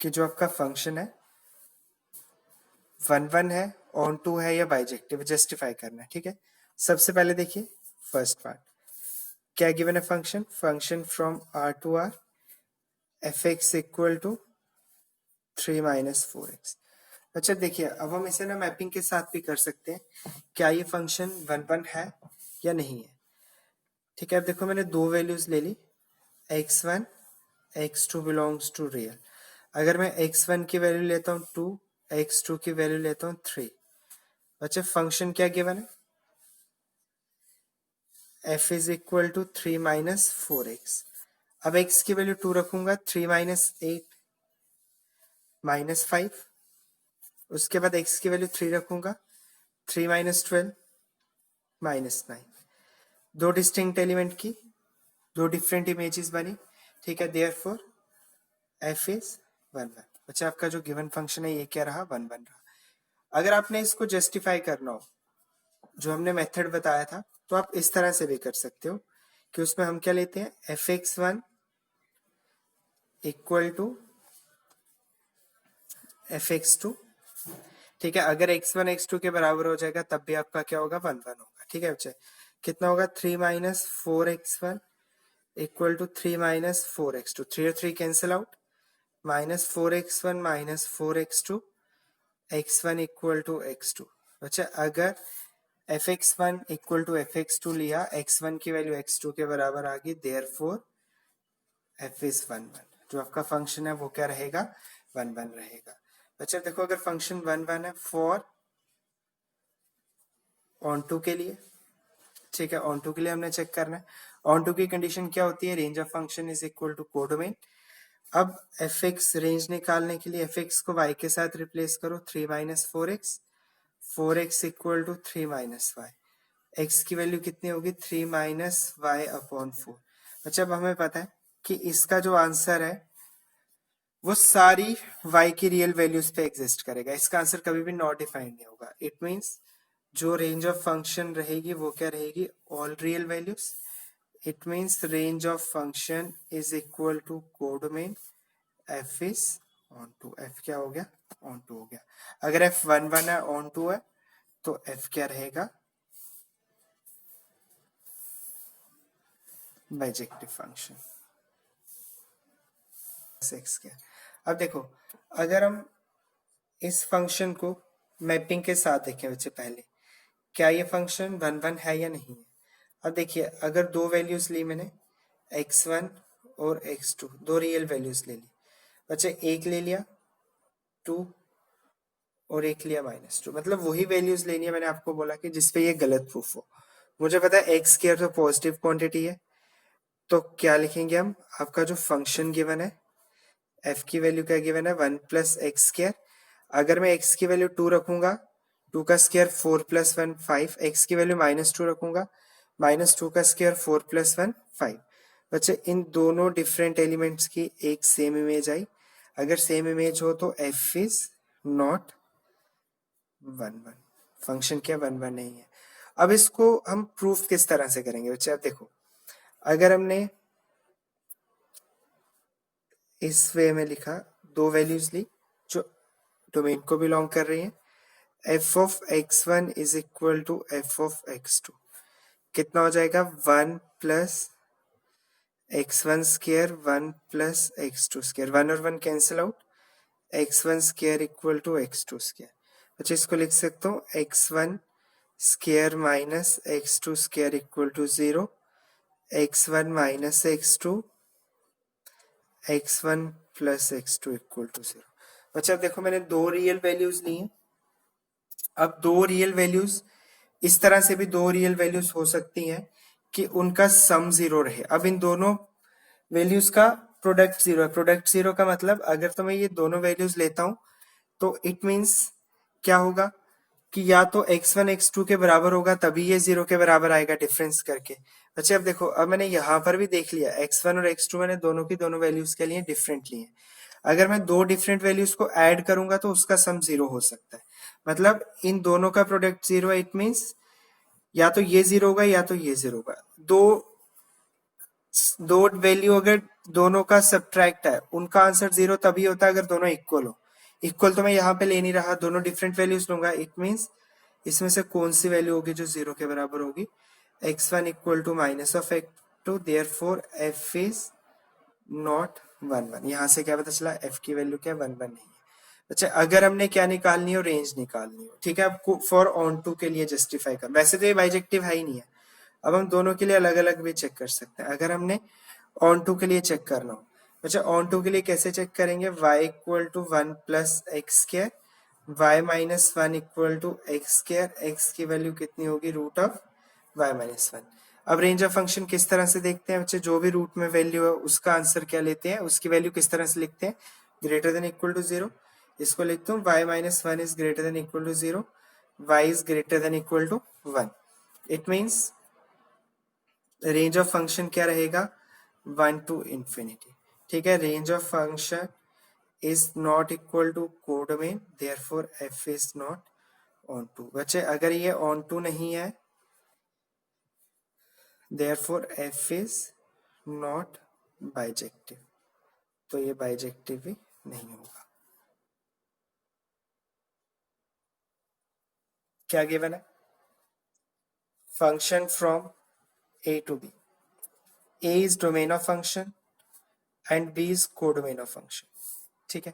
कि जो आपका फंक्शन है 1 है, ऑन टू है या बाइजेक्टिव, जस्टिफाई करना है। ठीक है, सबसे पहले देखिए फर्स्ट पार्ट क्या गिवन है। Function from R to R fx equal to 3 minus 4x। अच्छा देखिए, अब हम इसे ना मैपिंग के साथ भी कर सकते हैं, क्या ये फंक्शन 1 है या नहीं है। ठीक है, अब देखो मैंने दो वैल्यूज ले ली, x1 x2 belongs to real. अगर मैं x1 की वैल्यू लेता हूँ 2, x2 की वैल्यू लेता हूँ 3। अच्छा फंक्शन क्या गिवन है, f is equal to 3 minus 4x। अब x की वैल्यू 2 रखूंगा, 3 माइनस 8 माइनस 5। उसके बाद x की वैल्यू 3 रखूंगा, 3 माइनस 12 माइनस 9। दो डिस्टिंक्ट एलिमेंट की दो डिफरेंट इमेजेस बनी। ठीक है, देयरफॉर f इज 1 1। अच्छा आपका जो गिवन फंक्शन है ये क्या रहा, 1 1 रहा। अगर आपने इसको जस्टिफाई करना हो, जो हमने मेथड बताया था, तो आप इस तरह से भी कर सकते हो कि उसमें हम क्या लेते हैं, fx1 इक्वल टू fx2। ठीक है, अगर x1 x2 के बराबर हो जाएगा तब भी आपका क्या होगा, 1 1 होगा। ठीक है बच्चे, कितना होगा, 3 minus 4x1 equal to 3 minus 4x2। 3 और 3 cancel out, minus 4x1 minus 4x2, x1 equal to x2। अच्छा अगर fx1 इक्वल टू fx2 लिया, x1 की वैल्यू x2 के बराबर आ गई, देयरफॉर f इज 1 1। जो आपका फंक्शन है वो क्या रहेगा, 1 1 रहेगा। अच्छा देखो, अगर फंक्शन 1 1 है फॉर ऑन टू के लिए, ठीक है, ऑन टू के लिए हमने चेक करना है। ऑन टू की कंडीशन क्या होती है, range of function is equal to codomain. अब fx रेंज निकालने के लिए fx को y के साथ रिप्लेस करो, 3 minus 4x, 4x equal to 3 minus y। x की वैल्यू कितनी होगी, 3 माइनस y अपॉन 4। अच्छा अब हमें पता है कि इसका जो आंसर है वो सारी y की रियल वैल्यूज पे एग्जिस्ट करेगा, इसका आंसर कभी भी नॉट डिफाइंड नहीं होगा। इट मींस जो रेंज ऑफ फंक्शन रहेगी वो क्या रहेगी, all real values. It means range of function is equal to codomain f is onto. f क्या हो गया, ऑन टू हो गया। अगर f 1 1 है, ऑन टू है, तो f क्या रहेगा, बाइजेक्टिव फंक्शन x क्या। अब देखो, अगर हम इस फंक्शन को मैपिंग के साथ देखें बच्चे, पहले क्या ये फंक्शन 1 1 है या नहीं है। अब देखिए, अगर दो वैल्यूज ली मैंने, x1 और x2, दो रियल वैल्यूज ले ली बच्चे, एक ले लिया 2 और एक लिया -2, मतलब वही वैल्यूज लेनी है। मैंने आपको बोला कि जिसपे ये गलत प्रूफ हो। मुझे पता है एक्स स्क्वायर तो पॉजिटिव क्वांटिटी है, तो क्या लिखेंगे हम, आपका जो फंक्शन गिवन है f की वैल्यू क्या गिवन है, 1 प्लस एक्स स्क्वायर। अगर मैं x की वैल्यू 2 रखूंगा, 2 का स्क्वायर 4 प्लस 1 5, x की वैल्यू -2 रखूंगा, -2 का स्क्वायर 4 प्लस 1 5। बच्चे इन दोनों डिफरेंट एलिमेंट्स की एक सेम इमेज आई। अगर सेम इमेज हो तो f इज नॉट 1 1, फंक्शन क्या 1 1 नहीं है। अब इसको हम प्रूफ किस तरह से करेंगे बच्चे, अब देखो, अगर हमने इस वे में लिखा, दो वैल्यूज ली जो डोमेन को बिलोंग कर रही है, f of x1 is equal to f of x2। कितना हो जाएगा, 1 plus x1 square 1 plus x2 square, 1 और 1 cancel out, x1 square equal to x2 square. अच्छा इसको लिख सकता हूँ, x1 square minus x2 square equal to 0, x1 minus x2, x1 plus x2 equal to 0। अच्छा अब देखो, मैंने दो रियल वैल्यूज ली हैं। अब दो रियल वैल्यूज, इस तरह से भी दो रियल वैल्यूज हो सकती हैं कि उनका सम 0 रहे। अब इन दोनों वैल्यूज का प्रोडक्ट 0 है। प्रोडक्ट 0 का मतलब, अगर तो मैं ये दोनों वैल्यूज लेता हूं तो इट मींस क्या होगा कि या तो x1 x2 के बराबर होगा तभी ये 0 के बराबर आएगा डिफरेंस करके। अच्छा अब देखो, अब मैंने यहां पर भी देख लिया, x1 और x2 मैंने दोनों की दोनों वैल्यूज के लिए डिफरेंट लिए। अगर मैं दो डिफरेंट वैल्यूज को ऐड करूंगा तो उसका सम 0 हो सकता है। मतलब इन दोनों का प्रोडक्ट 0 है, इट मींस या तो ये 0 होगा या तो ये 0 होगा। दो वैल्यू अगर दोनों का सब्ट्रैक्ट है, उनका आंसर 0 तभी होता है अगर दोनों इक्वल हो। इक्वल तो मैं यहाँ पे ले नहीं रहा, दोनों डिफरेंट वैल्यूज लूंगा। इट मीन्स इसमें से कौन सी वैल्यू होगी जो 0 के बराबर होगी? x1 equal to minus of x2, therefore f is not 1 1। यहाँ से क्या पता चला? f की वैल्यू क्या 1 1 नहीं है। अच्छा, अगर हमने क्या निकालनी हो? रेंज निकालनी हो, ठीक है। आपको फॉर ऑन टू के लिए जस्टिफाई कर, वैसे तो ये बाइजेक्टिव है ही नहीं है। अब हम दोनों के लिए अलग अलग भी चेक कर सकते हैं। अगर हमने ऑन टू के लिए चेक करना हो, अच्छा ऑन टू के लिए कैसे चेक करेंगे? y equal to 1 plus x square, y minus 1 equal to x square, x की वैल्यू कितनी होगी? Root of y minus 1। अब रेंज ऑफ फंक्शन किस तरह से देखते हैं बच्चे? जो भी रूट में वैल्यू है उसका आंसर क्या लेते हैं, उसकी वैल्यू किस तरह से लिखते हैं? Greater than equal to 0। इसको लिखता हूँ y minus 1 is greater than equal to 0, y is greater than equal to 1। It means range of function क्या रहेगा? 1 टू इंफिनिटी, ठीक है। Range of function is not equal to codomain, therefore f is not onto. बच्चे अगर ये onto नहीं है, therefore f is not bijective, तो ये बाइजेक्टिव भी नहीं होगा। क्या गिवन है? Function from a to b, a is domain of function and b is codomain of function, ठीक है।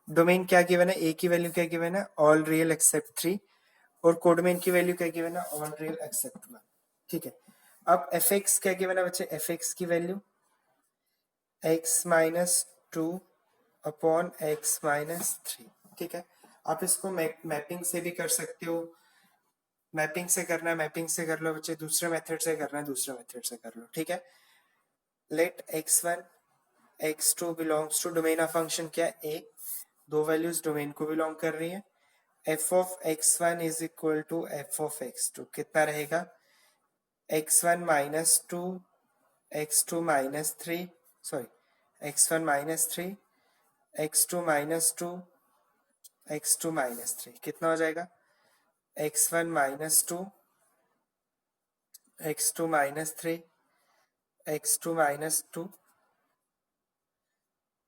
डोमेन क्या गिवन है? a की वैल्यू क्या गिवन है? ऑल रियल एक्सेप्ट 3, और कोडोमेन की वैल्यू क्या गिवन है? ऑल रियल एक्सेप्ट 1, ठीक है। अब fx क्या गिवन है बच्चे? fx की value x minus 2 upon x minus 3, ठीक है। आप इसको मैपिंग से भी कर सकते हो, मैपिंग से करना है मैपिंग से कर लो बच्चे, दूसरे मेथड से करना है दूसरे मेथड से कर लो, ठीक है। Let x1 x2 belongs to domain of function क्या है? a, दो वैल्यूज डोमेन को बिलोंग कर रही है। f of x1 is equal to f of x2, कितना रहेगा? x1 minus 2 x2 minus 3, sorry x1 minus 3 x2 minus 2 x2 minus 3, कितना हो जाएगा? x1 minus 2 x2 minus 3 x2 minus 2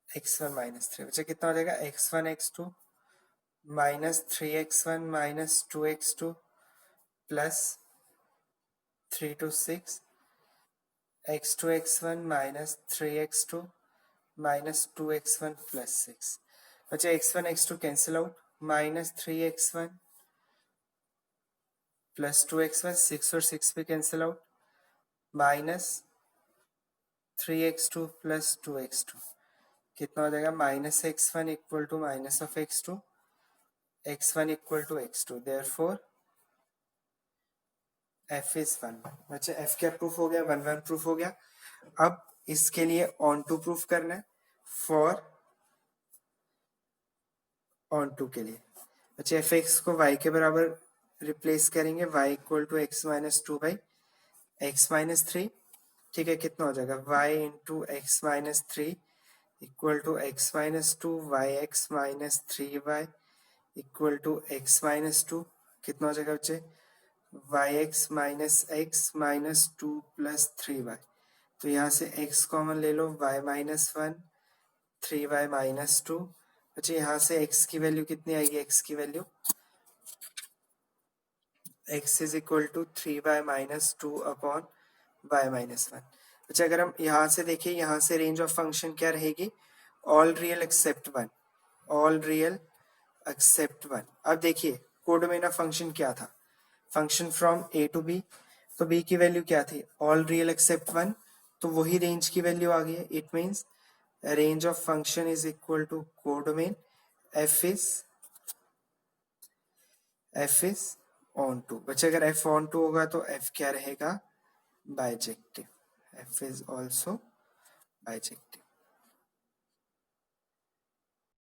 x1 minus 3, बच्चे कितना हो जाएगा? x1 x2 minus 3x1 minus 2x2 plus 3 to 6 x2 x1 minus 3x2 minus 2x1 plus 6। बच्चे x1 x2 cancel out, minus 3x1 plus 2x1, 6 और 6 भी cancel out, minus 3x2 plus 2x2, कितना हो जाएगा? Minus x1 equal to minus of x2, x1 equal to x2, therefore f is 1 1। बच्चे f क्या proof हो गया? 1 1 प्रूफ हो गया। अब इसके लिए ऑन टू प्रूफ करना है, फॉर ऑन टू के लिए बच्चे एफ एक्स को y के बराबर रिप्लेस करेंगे, y equal to x minus 2 by x minus 3, ठीक है। कितना हो जाएगा? y into x minus 3 equal to x minus 2, y x minus 3y equal to x minus 2, कितना हो जाएगा बच्चे? Y x minus 2 plus 3y, तो यहाँ से x कॉमन ले लो, y माइनस 1 3y माइनस 2। अच्छा, यहाँ से x की वैल्यू कितनी आएगी? x की value x is equal to 3y minus 2 upon y minus 1। अच्छा, अगर हम यहाँ से देखें, यहाँ से रेंज ऑफ फंक्शन क्या रहेगी? All real except 1, all real except 1। अब देखिए कोडोमेन ऑफ फंक्शन क्या था? Function from a to b, तो b की वैल्यू क्या थी? ऑल रियल एक्सेप्ट 1, तो वही रेंज की वैल्यू आ गई है। It means range of function is equal to codomain, f is onto. बच्चे अगर f ऑन टू होगा तो f क्या रहेगा? Bijective, f is also bijective.